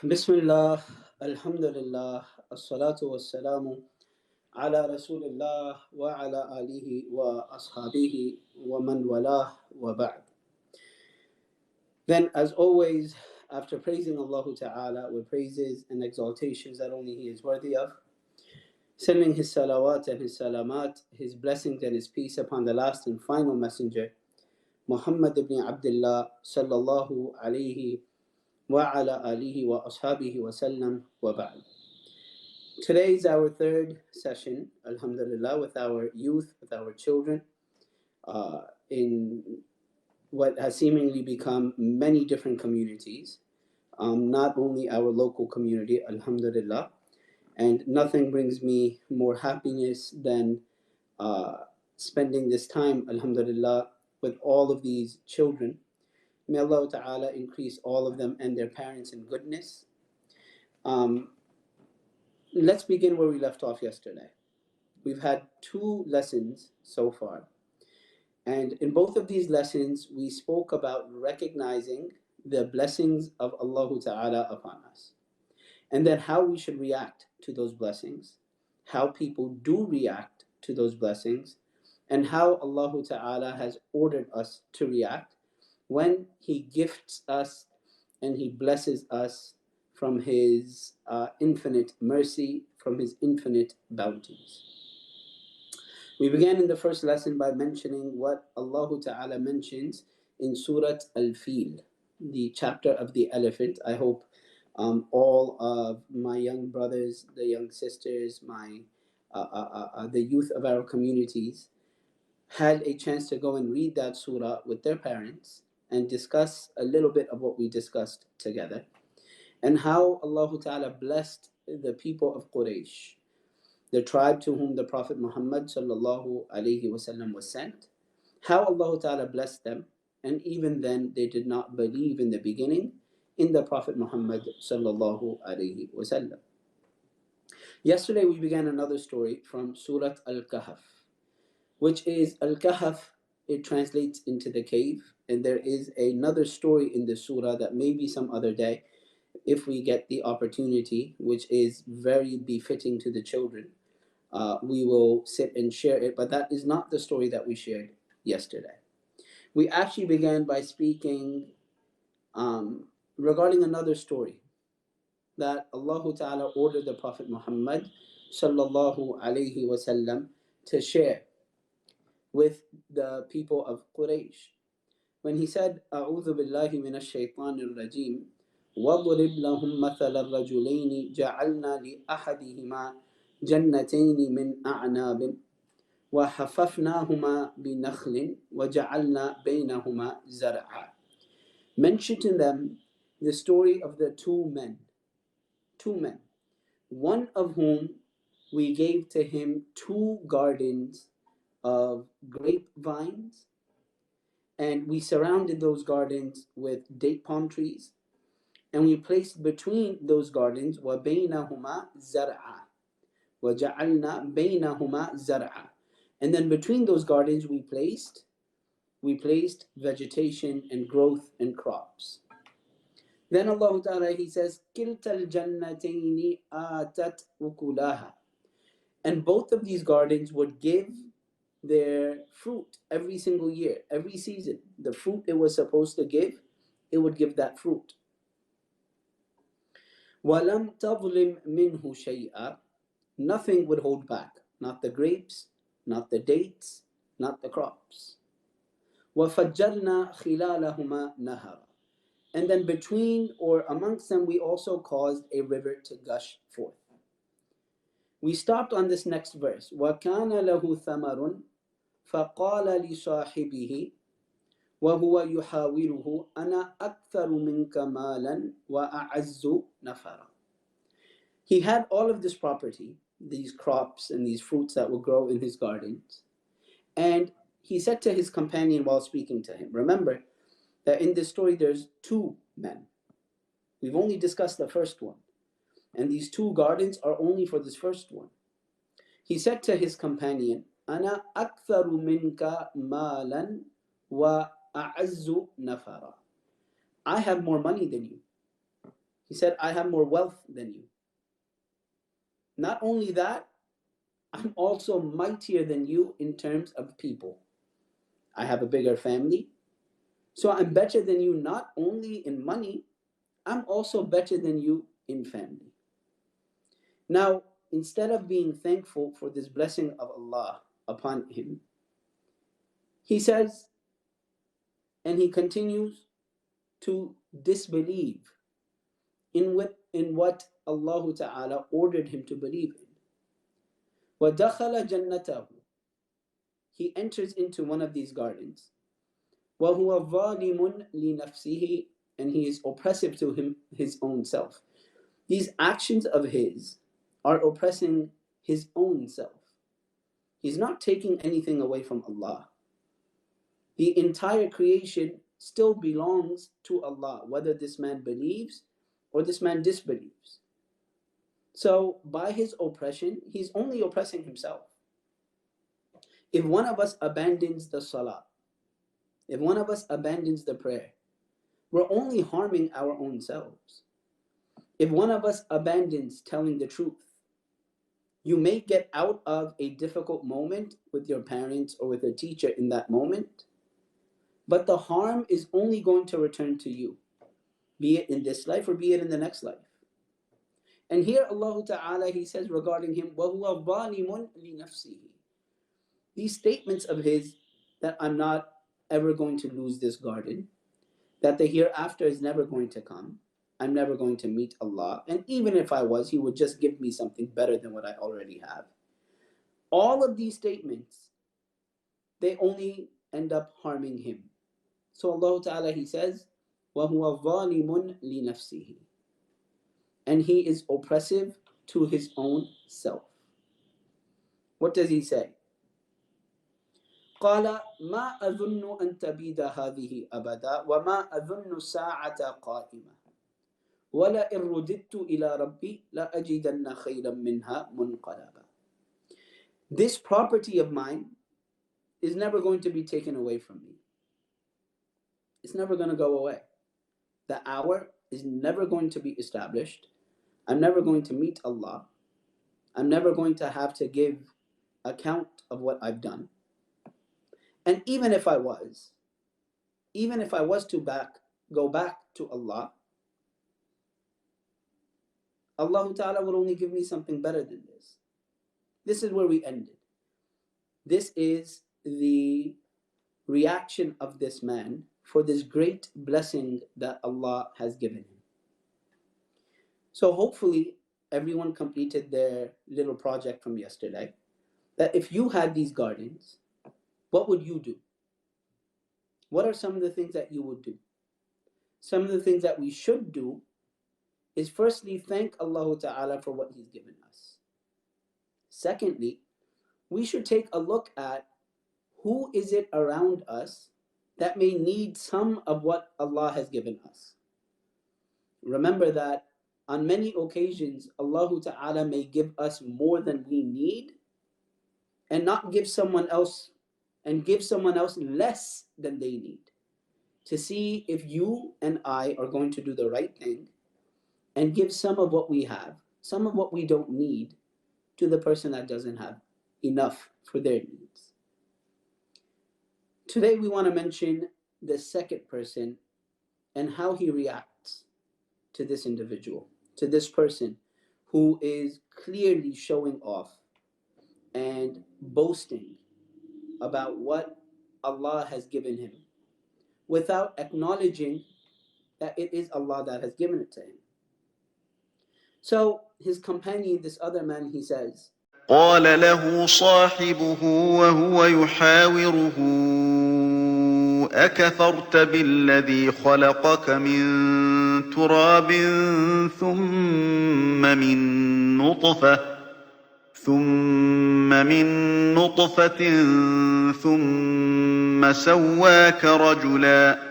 Bismillah, Alhamdulillah, As-salatu was-salamu ala Rasulillah wa ala alihi wa ashabihi wa man walah wa ba'd. Then, as always, after praising Allah Ta'ala with praises and exaltations that only He is worthy of, sending His salawat and His salamat, His blessings and His peace upon the last and final messenger, Muhammad ibn Abdullah sallallahu alayhi wa ala alihi wa ashabihi wa sallam wa ba'd. Today is our third session, Alhamdulillah, with our youth, with our children, in what has seemingly become many different communities, not only our local community, Alhamdulillah, and nothing brings me more happiness than spending this time, Alhamdulillah, with all of these children. May Allah Ta'ala increase all of them and their parents in goodness. Let's begin where we left off yesterday. We've had 2 lessons so far. And in both of these lessons, we spoke about recognizing the blessings of Allah Ta'ala upon us. And then how we should react to those blessings, how people do react to those blessings, and how Allah Ta'ala has ordered us to react when He gifts us and He blesses us from His infinite mercy, from His infinite bounties. We began in the first lesson by mentioning what Allah Ta'ala mentions in Surah Al-Fil, the chapter of the elephant. I hope all of my young brothers, the young sisters, the youth of our communities had a chance to go and read that surah with their parents and discuss a little bit of what we discussed together, and how Allah Ta'ala blessed the people of Quraysh, the tribe to whom the Prophet Muhammad sallallahu alaihi wasallam was sent, how Allah Ta'ala blessed them, and even then they did not believe in the beginning in the Prophet Muhammad sallallahu alaihi wasallam. Yesterday we began another story from Surah Al-Kahf, which is Al-Kahf. It translates into the cave, and there is another story in the surah that maybe some other day, if we get the opportunity, which is very befitting to the children, we will sit and share it. But that is not the story that we shared yesterday. We actually began by speaking regarding another story that Allah Ta'ala ordered the Prophet Muhammad sallallahu alaihi wasallam to share with the people of Quraysh, when he said, "A'udhu billahi minash shaitanir rajim, وَاضْرِبْ لَهُمْ مَثَلَ الرَّجُلَيْنِ جَعَلْنَا لِأَحَدِهِمَا جَنَّتَيْنِ مِنْ أَعْنَابٍ وَحَفَفْنَاهُمَا بِنَخْلٍ وَجَعَلْنَا بَيْنَهُمَا زَرْعًا." Mention to them the story of the two men, one of whom we gave to him 2 gardens of grapevines, and we surrounded those gardens with date palm trees, and we placed between those gardens وَبَيْنَهُمَا زَرْعًا وَجَعَلْنَا بَيْنَهُمَا زَرْعًا, and then between those gardens we placed vegetation and growth and crops. Then Allah Ta'ala, He says, كِلْتَ الْجَنَّتَيْنِ آتَتْ أُكُلَهَا, and both of these gardens would give their fruit every single year, every season. The fruit it was supposed to give, it would give that fruit. وَلَمْ تَظْلِمْ مِنْهُ شَيْئًا, nothing would hold back, not the grapes, not the dates, not the crops. وَفَجَّرْنَا خِلَالَهُمَا نَهَرًا, and then between or amongst them we also caused a river to gush forth. We stopped on this next verse, وَكَانَ لَهُ ثَمَرٌ فَقَالَ لِصَاحِبِهِ وَهُوَ يُحَاوِرُهُ أَنَا أَكْثَرُ مِنْكَ مَالًا وَأَعَزُّ نَفَرًا. He had all of this property, these crops and these fruits that would grow in his gardens, and he said to his companion while speaking to him, remember that in this story there's 2 men. We've only discussed the first one, and these 2 gardens are only for this first one. He said to his companion, أَنَا أَكْثَرُ مِنْكَ مَالًا وَأَعَزُّ نَفَرًا, I have more money than you. He said, I have more wealth than you. Not only that, I'm also mightier than you in terms of people. I have a bigger family. So I'm better than you not only in money, I'm also better than you in family. Now, instead of being thankful for this blessing of Allah upon him, he says, and he continues to disbelieve in what Allah Ta'ala ordered him to believe in. وَدَخَلَ جَنَّتَهُ, he enters into one of these gardens. وَهُوَ ظَالِمٌ لِنَفْسِهِ, and he is oppressive to his own self. These actions of his are oppressing his own self. He's not taking anything away from Allah. The entire creation still belongs to Allah, whether this man believes or this man disbelieves. So by his oppression, he's only oppressing himself. If one of us abandons the salah, if one of us abandons the prayer, we're only harming our own selves. If one of us abandons telling the truth, you may get out of a difficult moment with your parents or with a teacher in that moment, but the harm is only going to return to you, be it in this life or be it in the next life. And here Allah Ta'ala, he says regarding him, وَهُوَ ظَالِمٌ لِنَفْسِهِ. These statements of his, that I'm not ever going to lose this garden, that the hereafter is never going to come, I'm never going to meet Allah, and even if I was, he would just give me something better than what I already have. All of these statements, they only end up harming him. So Allah Ta'ala, he says, وَهُوَ ظَالِمٌ لِنَفْسِهِ, and he is oppressive to his own self. What does he say? قَالَ مَا أَظُنُّ أَن تَبِيدَ هَذِهِ أَبَدًا وَمَا أَظُنُّ السَّاعَةَ قَائِمَةً وَلَئِن رُدِدتُّ إِلَى رَبِّي لَأَجِدَنَّ خَيْرًا مِنْهَا مُنْقَلَبًا. This property of mine is never going to be taken away from me. It's never going to go away. The hour is never going to be established. I'm never going to meet Allah. I'm never going to have to give account of what I've done. And even if I was to go back to Allah, Allah Ta'ala will only give me something better than this. This is where we ended. This is the reaction of this man for this great blessing that Allah has given him. So hopefully everyone completed their little project from yesterday, that if you had these gardens, what would you do? What are some of the things that you would do? Some of the things that we should do is firstly thank Allah Ta'ala for what he's given us. Secondly, we should take a look at who is it around us that may need some of what Allah has given us. Remember that on many occasions, Allah Ta'ala may give us more than we need and not give someone else, and give someone else less than they need, to see if you and I are going to do the right thing and give some of what we have, some of what we don't need, to the person that doesn't have enough for their needs. Today we want to mention the second person and how he reacts to this individual, to this person who is clearly showing off and boasting about what Allah has given him without acknowledging that it is Allah that has given it to him. So his companion, this other man, he says, قال له صاحبه وهو يحاوره أكفرت بالذي خلقك من تراب ثم من نطفة ثم سواك رجلا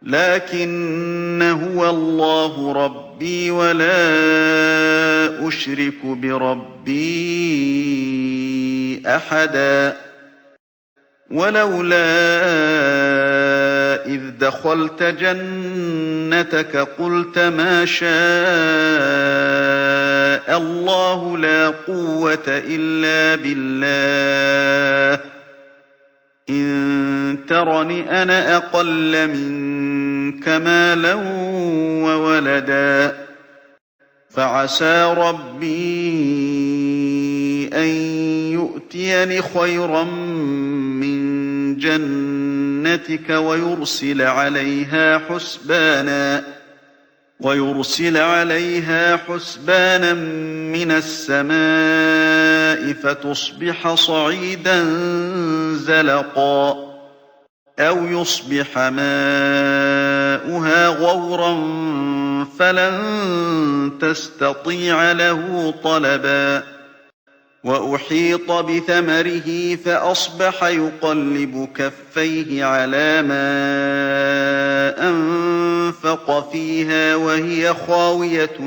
لكن هو الله ربي ولا أشرك بربي أحدا ولولا إذ دخلت جنتك جنتك قلت ما شاء الله لا قوة إلا بالله إن ترني أنا أقل منك مالا وولدا فعسى ربي أن يؤتيني خيرا من جنتك ويرسل عليها حسبانا من السماء فتصبح صعيدا زلقا أو يصبح ماؤها غورا فلن تستطيع له طلبا وأحيط بثمره فأصبح يقلب كفيه على ما أنفق فيها وهي خاوية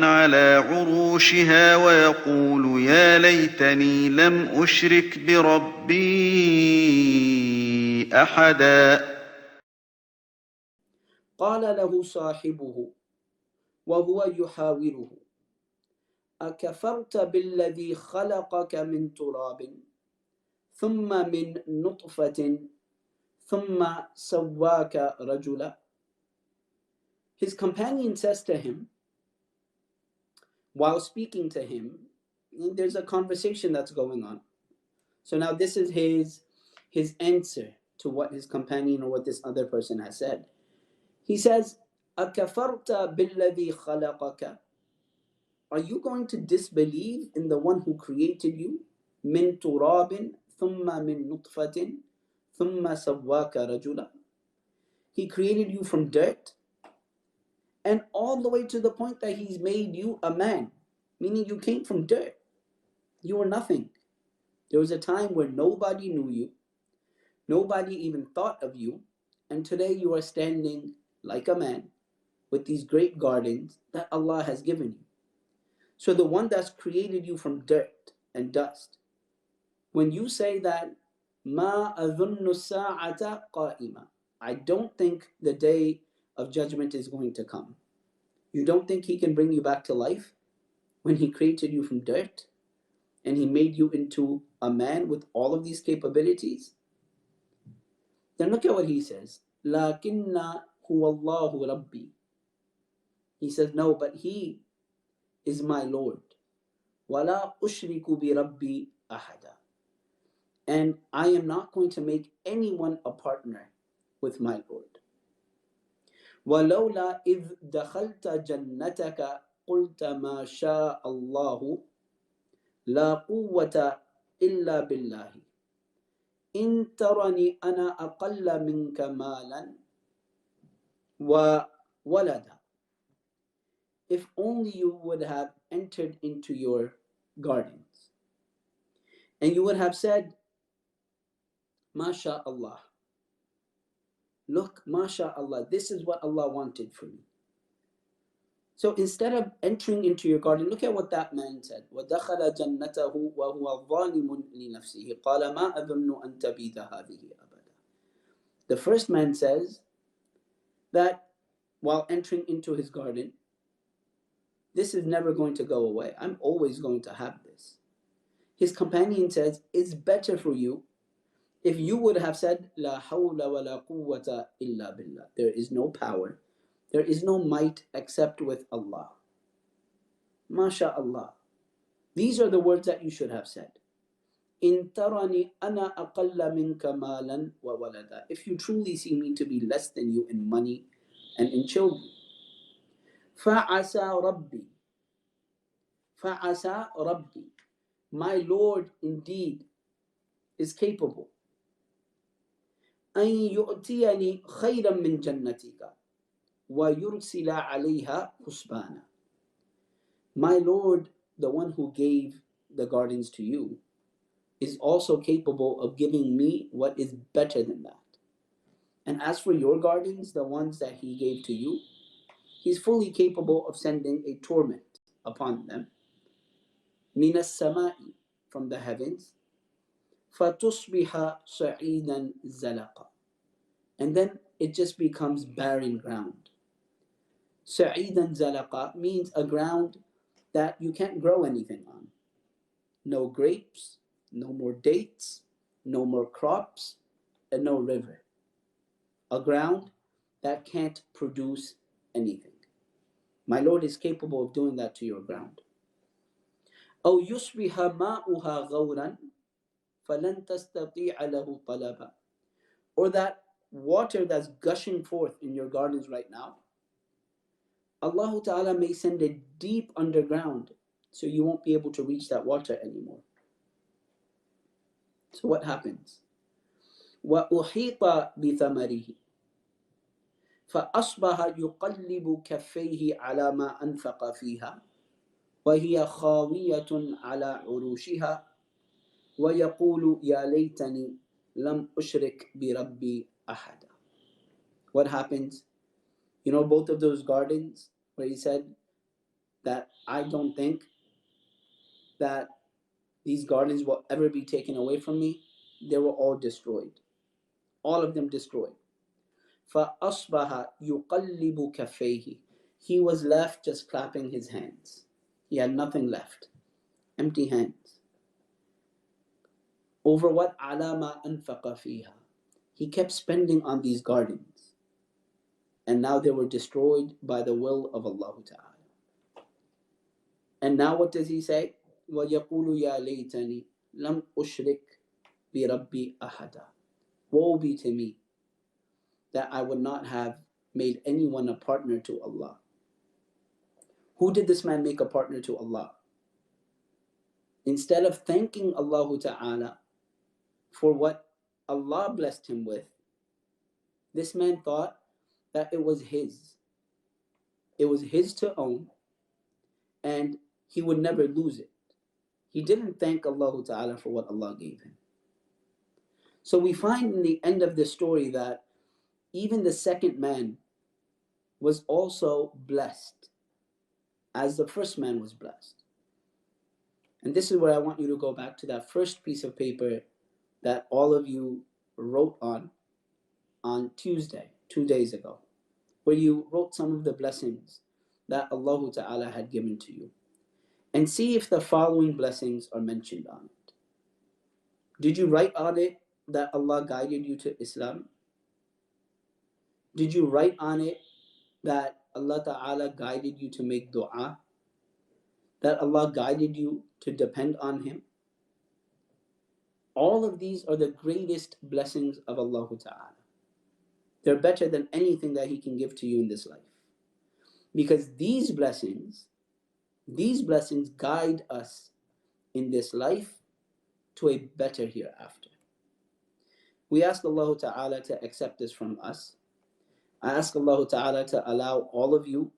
على عروشها ويقول يا ليتني لم أشرك بربي أحدا قال له صاحبه وهو يحاوره أكفرت بالذي خلقك من تراب ثم من نطفة ثم سواك رجلا. His companion says to him, while speaking to him, there's a conversation that's going on. So now this is his answer to what his companion or what this other person has said. He says, أَكَفَرْتَ بِالَّذِي خَلَقَكَ. Are you going to disbelieve in the one who created you? مِن تُرَابٍ ثُمَّ مِن نُطْفَةٍ ثُمَّ سَوَّاكَ رَجُلًا. He created you from dirt, and all the way to the point that he's made you a man, meaning you came from dirt. You were nothing. There was a time where nobody knew you, nobody even thought of you, and today you are standing like a man with these great gardens that Allah has given you. So the one that's created you from dirt and dust, when you say that, مَا أَظُنُّ السَّاعَةَ قَائِمَةً, I don't think the day of judgment is going to come. You don't think He can bring you back to life when He created you from dirt and He made you into a man with all of these capabilities? Then look at what He says. لَكِنَّ هُوَ اللَّهُ رَبِّي. He says, no, but He is my Lord. وَلَا أُشْرِكُ بِرَبِّي أَحَدًا. And I am not going to make anyone a partner with my Lord. وَلَوْلَا إِذْ دَخَلْتَ جَنَّتَكَ قُلْتَ مَا شَاءَ اللَّهُ لَا قُوَّةَ إِلَّا بِاللَّهِ إِن تَرَنِي أَنَا أَقَلَّ مِنْكَ مَالًا وَوَلَدًا. If only you would have entered into your gardens and you would have said, MashaAllah, look, MashaAllah, this is what Allah wanted for me. So instead of entering into your garden, look at what that man said. وَدَخَلَ جَنَّتَهُ وَهُوَ ظَالِمٌ لِنَفْسِهِ قَالَ مَا أَظُنُّ أَن تَبِيدَ هَذِهِ أَبَدًا. The first man says that while entering into his garden, this is never going to go away. I'm always going to have this. His companion says, it's better for you if you would have said, La hawla wa la quwwata illa billah. There is no power, there is no might except with Allah. MashaAllah. These are the words that you should have said. In tarani ana aqalla minka malan wa walada. If you truly see me to be less than you in money and in children. Fa'asa rabbi. Fa'asa rabbi. My Lord indeed is capable. أن يؤتيني خيرا من جنتك ويرسل عليها حسبانا. My Lord, the one who gave the gardens to you, is also capable of giving me what is better than that. And as for your gardens, the ones that He gave to you, He's fully capable of sending a torment upon them. من السماء, from the heavens. فتصبح صعيدا زلقا. and then it just becomes barren ground. Sa'idan zalaqa means a ground that you can't grow anything on. No grapes, no more dates, no more crops, and no river. A ground that can't produce anything. My Lord is capable of doing that to your ground. أو يصبح ماؤها غورا فلن تستطيع له طلبا. Or that water that's gushing forth in your gardens right now, Allah Ta'ala may send it deep underground so you won't be able to reach that water anymore. So what happens? وَأُحِيطَ بِثَمَرِهِ فأصبح يقلب كفيه على ما أنفق فيها وهي خاوية على عروشها ويقول يا ليتني لم أشرك بربي أحدا. What happens? You know both of those gardens where he said that I don't think that these gardens will ever be taken away from me. They were all destroyed. All of them destroyed. فَأَصْبَحَ يُقَلِّبُ كَفَّيْهِ. He was left just clapping his hands. He had nothing left. Empty hands. Over what? عَلَى مَا أَنْفَقَ فِيهَا. He kept spending on these gardens. And now they were destroyed by the will of Allah Ta'ala. And now what does he say? وَيَقُولُ يَا لَيْتَنِي لَمْ أُشْرِكْ بِرَبِّي أَحَدًا. Woe be to me that I would not have made anyone a partner to Allah. Who did this man make a partner to Allah? Instead of thanking Allah Ta'ala for what Allah blessed him with, this man thought that it was his. It was his to own, and he would never lose it. He didn't thank Allah Ta'ala for what Allah gave him. So we find in the end of this story that even the second man was also blessed as the first man was blessed. And this is where I want you to go back to that first piece of paper that all of you wrote on Tuesday, 2 days ago, where you wrote some of the blessings that Allah Ta'ala had given to you. And see if the following blessings are mentioned on it. Did you write on it that Allah guided you to Islam? Did you write on it that Allah Ta'ala guided you to make dua? That Allah guided you to depend on Him? All of these are the greatest blessings of Allah Ta'ala. They're better than anything that He can give to you in this life. Because these blessings guide us in this life to a better hereafter. We ask Allah Ta'ala to accept this from us. I ask Allah Ta'ala to allow all of you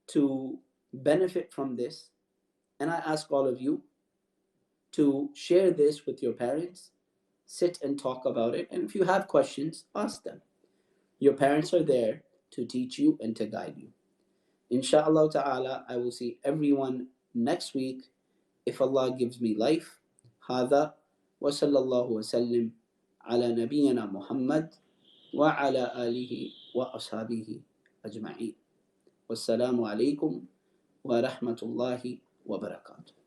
to benefit from this. And I ask all of you to share this with your parents, sit and talk about it. And if you have questions, ask them. Your parents are there to teach you and to guide you. Insha'Allah Ta'ala, I will see everyone next week if Allah gives me life. هذا وصلى الله وسلم على نبينا محمد وعلى آله وأصحابه أجمعين. والسلام عليكم ورحمة الله وبركاته.